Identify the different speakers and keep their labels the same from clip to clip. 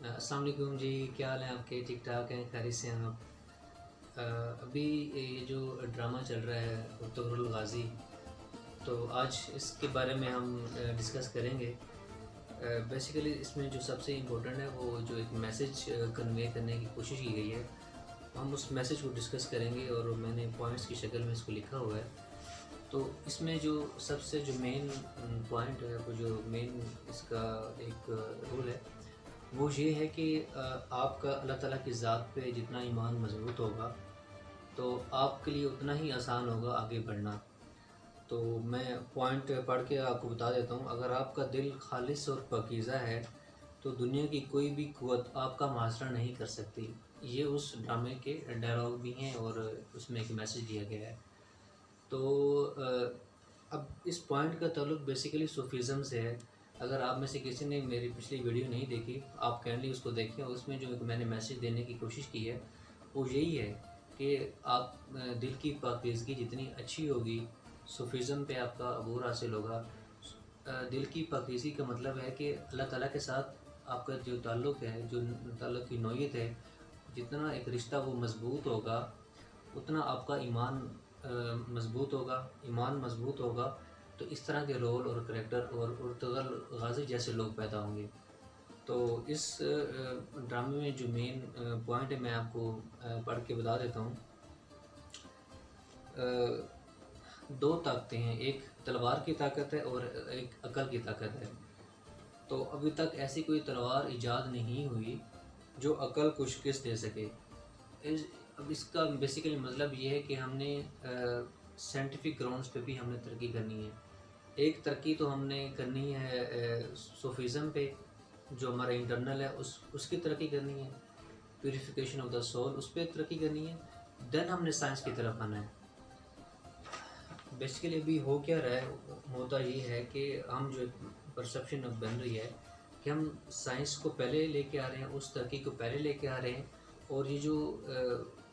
Speaker 1: अस्सलाम वालेकुम जी। क्या हाल है आपके? ठीक ठाक हैं? खैरियत से हैं आप? अभी ये जो ड्रामा चल रहा है अर्तुगरुल गाज़ी, तो आज इसके बारे में हम डिस्कस करेंगे। बेसिकली इसमें जो सबसे इम्पोर्टेंट है वो जो एक मैसेज कन्वे करने की कोशिश की गई है, हम उस मैसेज को डिस्कस करेंगे और मैंने पॉइंट्स की शक्ल में इसको लिखा हुआ है। तो इसमें जो सबसे जो मेन पॉइंट है, वो जो मेन इसका एक रूल है, वो ये है कि आपका अल्लाह ताला की ज़ात पे जितना ईमान मज़बूत होगा, तो आपके लिए उतना ही आसान होगा आगे बढ़ना। तो मैं पॉइंट पढ़ के आपको बता देता हूँ। अगर आपका दिल खालिस और पाकीज़ा है, तो दुनिया की कोई भी क़ुव्वत आपका मुहासरा नहीं कर सकती। ये उस ड्रामे के डायलॉग भी हैं और उसमें एक मैसेज दिया गया है। तो अब इस पॉइंट का ताल्लुक बेसिकली सूफ़ीज़्म से है। अगर आप में से किसी ने मेरी पिछली वीडियो नहीं देखी, आप काइंडली उसको देखें। उसमें जो एक मैंने मैसेज देने की कोशिश की है, वो यही है कि आप दिल की पाकीज़गी जितनी अच्छी होगी, सूफ़ीज़्म पे आपका अबूर हासिल होगा। दिल की पाकीज़गी का मतलब है कि अल्लाह ताला के साथ आपका जो ताल्लुक़ है, जो ताल्लुक़ की नौयत है, जितना एक रिश्ता वो मज़बूत होगा, उतना आपका ईमान मज़बूत होगा। ईमान मज़बूत होगा तो इस तरह के रोल और करैक्टर और अर्तुगरुल गाज़ी जैसे लोग पैदा होंगे। तो इस ड्रामे में जो मेन पॉइंट है, मैं आपको पढ़ के बता देता हूँ। 2 ताकतें हैं, एक तलवार की ताकत है और एक अक़ल की ताकत है। तो अभी तक ऐसी कोई तलवार ईजाद नहीं हुई जो अक़ल को शिकस्त दे सके। अब इसका बेसिकली मतलब ये है कि हमने साइंटिफिक ग्राउंड्स पे भी हमने तरक्की करनी है। एक तरक्की तो हमने करनी है सूफ़ीज़्म पे, जो हमारा इंटरनल है उसकी तरक्की करनी है। प्यूरिफिकेशन ऑफ द सोल, उस पे तरक्की करनी है। देन हमने साइंस की तरफ आना है। बेसिकली अभी हो क्या रहा है, होता ये है कि हम जो परसेप्शन अब बन रही है कि हम साइंस को पहले लेके आ रहे हैं, उस तरक्की को पहले लेके आ रहे हैं, और ये जो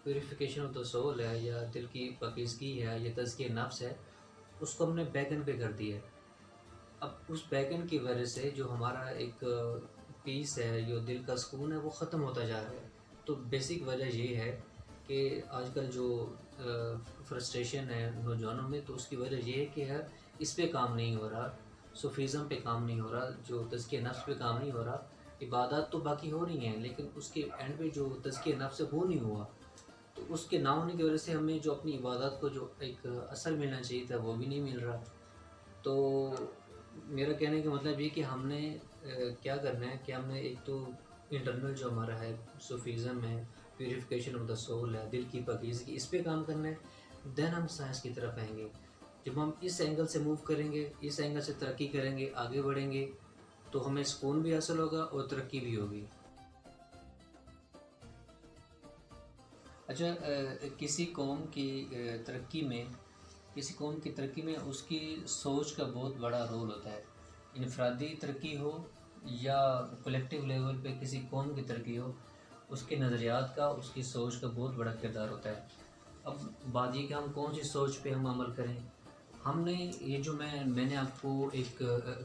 Speaker 1: प्यूरिफिकेशन ऑफ द सोल है या दिल की पाकीज़गी है या तज़किया नफ्स है, उसको हमने बैक एंड पे कर दिया है। अब उस बैक एंड की वजह से जो हमारा एक पीस है, जो दिल का सुकून है, वो ख़त्म होता जा रहा है। तो बेसिक वजह ये है कि आजकल जो फ्रस्ट्रेशन है नौजवानों में, तो उसकी वजह ये है कि यार इस पे काम नहीं हो रहा, सूफ़ीज़्म पे काम नहीं हो रहा, जो तज़किया नफ्स पे काम नहीं हो रहा। इबादत तो बाकी हो रही हैं, लेकिन उसके एंड पे जो तज़किया नफ्स है वो नहीं हुआ। तो उसके ना होने की वजह से हमें जो अपनी इबादत को जो एक असर मिलना चाहिए था, वो भी नहीं मिल रहा। तो मेरा कहने का मतलब ये कि हमने क्या करना है कि हमने एक तो इंटरनल जो हमारा है सूफ़ीज़्म है, प्यूरिफिकेशन ऑफ द सोल है, दिल की पाकीज़गी, इस पे काम करना है। देन हम साइंस की तरफ आएँगे। जब हम इस एंगल से मूव करेंगे, इस एंगल से तरक्की करेंगे, आगे बढ़ेंगे, तो हमें सुकून भी हासिल होगा और तरक्की भी होगी। अच्छा, किसी कौम की तरक्की में किसी कौम की तरक्की में उसकी सोच का बहुत बड़ा रोल होता है। इनफरादी तरक्की हो या कलेक्टिव लेवल पे किसी कौम की तरक्की हो, उसके नज़रियात का, उसकी सोच का बहुत बड़ा किरदार होता है। अब बात ये कि हम कौन सी सोच पे हम अमल करें। हमने ये जो मैंने आपको एक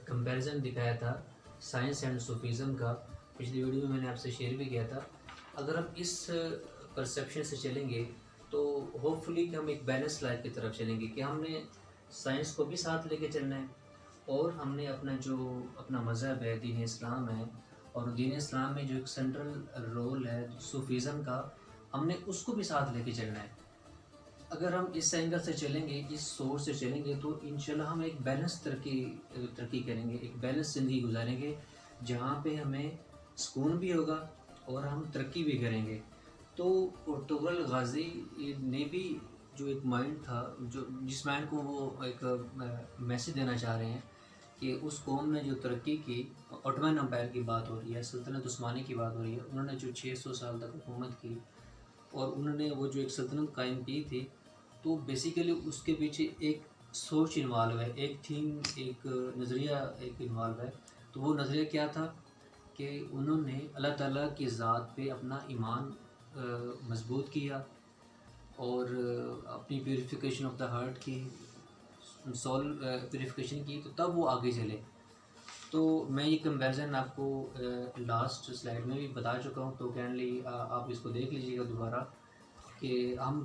Speaker 1: कंपैरिज़न दिखाया था साइंस एंड सूफ़ीज़्म का, पिछली वीडियो में मैंने आपसे शेयर भी किया था। अगर हम इस परसेप्शन से चलेंगे, तो होपफुली कि हम एक बैलेंस लाइफ की तरफ चलेंगे कि हमने साइंस को भी साथ लेके चलना है, और हमने अपना मज़हब है, दीन इस्लाम है, और दीन इस्लाम में जो एक सेंट्रल रोल है सूफ़ीज़्म का, हमने उसको भी साथ लेके चलना है। अगर हम इस एंगल से चलेंगे, इस सोच से चलेंगे, तो इंशाल्लाह हम एक बैलेंस तरक्की करेंगे, एक बैलेंस ज़िंदगी गुजारेंगे, जहाँ पे हमें सुकून भी होगा और हम तरक्की भी करेंगे। तो अर्तुगरुल गाज़ी ने भी जो एक माइंड था, जो जिस माइंड को वो एक मैसेज देना चाह रहे हैं कि उस कौम ने जो तरक्की की, ऑटोमन एम्पायर की बात हो रही है, सल्तनत उस्मानी की बात हो रही है, उन्होंने जो 600 साल तक हुकूमत की और उन्होंने वो जो एक सल्तनत कायम की थी, तो बेसिकली उसके पीछे एक सोच इन्वॉल्व है, एक थीम, एक नज़रिया एक इन्वॉल्व है। तो वो नज़रिया क्या था कि उन्होंने अल्लाह ताला की ज़ात पे अपना ईमान मज़बूत किया, और अपनी प्यूरिफिकेशन ऑफ द हार्ट की, सोल प्यूरिफिकेशन की, तो तब वो आगे चले। تو میں یہ کمپیریزن آپ کو لاسٹ سلائڈ میں بھی بتا چکا ہوں، تو کائنڈلی آپ اس کو دیکھ لیجیے گا دوبارہ کہ ہم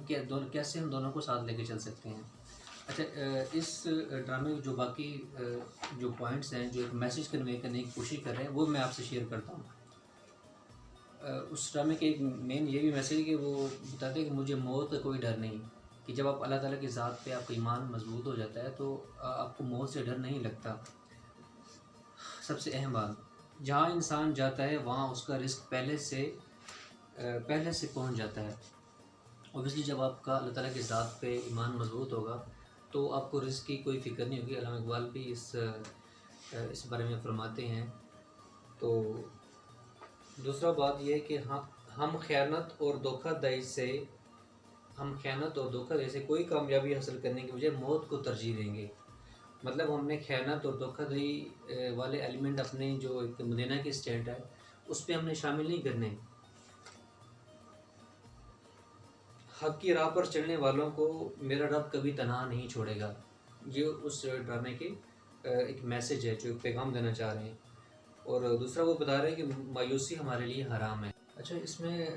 Speaker 1: کیسے ہم دونوں کو ساتھ لے کے چل سکتے ہیں۔ اچھا، اس ڈرامے میں جو باقی جو پوائنٹس ہیں جو ایک میسیج کنوے کرنے کی کوشش کر رہے ہیں وہ میں آپ سے شیئر کرتا ہوں۔ اس ڈرامے کے ایک مین یہ بھی میسیج کہ وہ بتاتے ہیں کہ مجھے موت کا کوئی ڈر نہیں، کہ جب آپ اللہ تعالیٰ کی ذات پہ آپ کا ایمان مضبوط ہو جاتا ہے تو آپ کو موت سے ڈر نہیں لگتا۔ سب سے اہم بات، جہاں انسان جاتا ہے وہاں اس کا رزق پہلے سے پہنچ جاتا ہے۔ اوبیسلی جب آپ کا اللہ تعالیٰ کی ذات پہ ایمان مضبوط ہوگا تو آپ کو رزق کی کوئی فکر نہیں ہوگی۔ علامہ اقبال بھی اس بارے میں فرماتے ہیں۔ تو دوسرا بات یہ ہے کہ ہم خیانت اور دھوکہ دہی سے کوئی کامیابی حاصل کرنے کے بجائے موت کو ترجیح دیں گے۔ مطلب ہم نے خیانت اور دھوکہ دہی والے ایلیمنٹ اپنے جو ایک مدینہ کی اسٹیٹ ہے اس پہ ہم نے شامل نہیں کرنے۔ حق کی راہ پر چلنے والوں کو میرا رب کبھی تنہا نہیں چھوڑے گا۔ یہ اس ڈرامے کے ایک میسیج ہے جو ایک پیغام دینا چاہ رہے ہیں۔ اور دوسرا وہ بتا رہے ہیں کہ مایوسی ہمارے لیے حرام ہے۔ اچھا، اس میں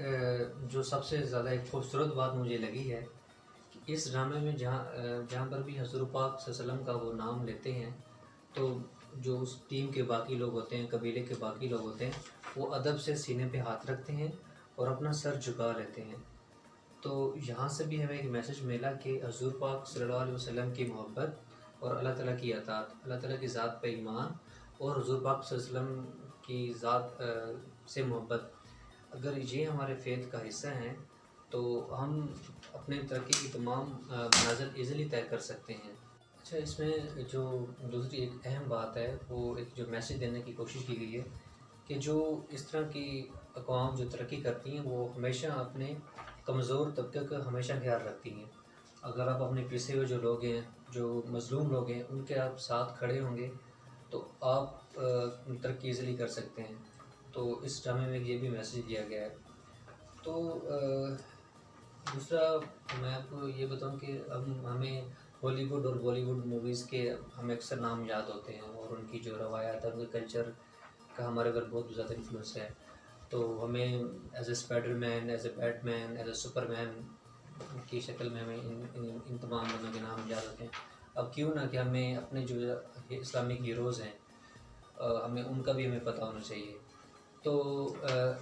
Speaker 1: جو سب سے زیادہ ایک خوبصورت بات مجھے لگی ہے کہ اس ڈرامے میں جہاں پر بھی حضور پاک صلی اللہ علیہ وسلم کا وہ نام لیتے ہیں تو جو اس ٹیم کے باقی لوگ ہوتے ہیں، قبیلے کے باقی لوگ ہوتے ہیں، وہ ادب سے سینے پہ ہاتھ رکھتے ہیں اور اپنا سر جھکا لیتے ہیں۔ تو یہاں سے بھی ہمیں ایک میسیج ملا کہ حضور پاک صلی اللہ علیہ وسلم کی محبت اور اللہ تعالیٰ کی اطاعت، اللہ تعالیٰ کی ذات پہ ایمان اور حضور پاک صلی اللہ علیہ وسلم کی ذات سے محبت، اگر یہ ہمارے فیتھ کا حصہ ہیں تو ہم اپنے ترقی کی تمام منازل ایزیلی طے کر سکتے ہیں۔ اچھا، اس میں جو دوسری ایک اہم بات ہے وہ ایک جو میسیج دینے کی کوشش کی گئی ہے کہ جو اس طرح کی اقوام جو ترقی کرتی ہیں وہ ہمیشہ اپنے کمزور طبقے کا ہمیشہ خیال رکھتی ہیں۔ اگر آپ اپنے پسے ہوئے جو لوگ ہیں، جو مظلوم لوگ ہیں، ان کے آپ ساتھ کھڑے ہوں گے تو آپ ترقی ایزیلی کر سکتے ہیں۔ تو اس ڈرامے میں یہ بھی میسیج دیا گیا ہے۔ تو دوسرا میں آپ کو یہ بتاؤں کہ اب ہمیں ہالی ووڈ اور بالی ووڈ موویز کے ہمیں اکثر نام یاد ہوتے ہیں اور ان کی جو روایات ہے، ان کے کلچر کا ہمارے اوپر بہت زیادہ انفلوئنس ہے۔ تو ہمیں as a Spiderman, as a Batman, as a Superman کی شکل میں ہمیں ان تمام بندوں کے نام یاد ہوتے ہیں۔ اب کیوں نہ کہ ہمیں اپنے جو اسلامک ہیروز ہیں ہمیں ان کا بھی ہمیں پتہ ہونا چاہیے۔ تو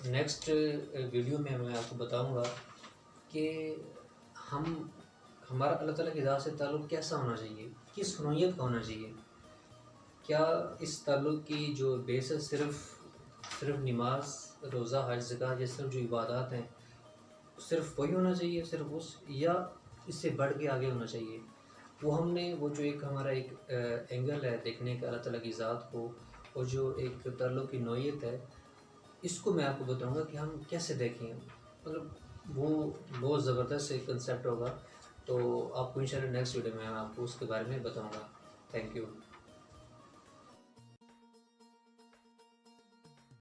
Speaker 1: نیکسٹ ویڈیو میں میں آپ کو بتاؤں گا کہ ہمارا اللہ تعالیٰ کی ذات سے تعلق کیسا ہونا چاہیے، کس نوعیت کا ہونا چاہیے۔ کیا اس تعلق کی جو بیس ہے صرف نماز، روزہ، حج، زکوٰۃ، یہ صرف جو عبادات ہیں صرف وہی ہونا چاہیے، صرف یا اس سے بڑھ کے آگے ہونا چاہیے۔ وہ جو ایک ہمارا ایک اینگل ہے دیکھنے کا اللہ تعالیٰ کی ذات کو، اور جو ایک تعلق کی نوعیت ہے، اس کو میں آپ کو بتاؤں گا کہ ہم کیسے دیکھیں۔ مطلب وہ بہت زبردست ایک کنسیپٹ ہوگا۔ تو آپ کو انشاءاللہ نیکسٹ ویڈیو میں آپ کو اس کے بارے میں بتاؤں گا۔ Thank you.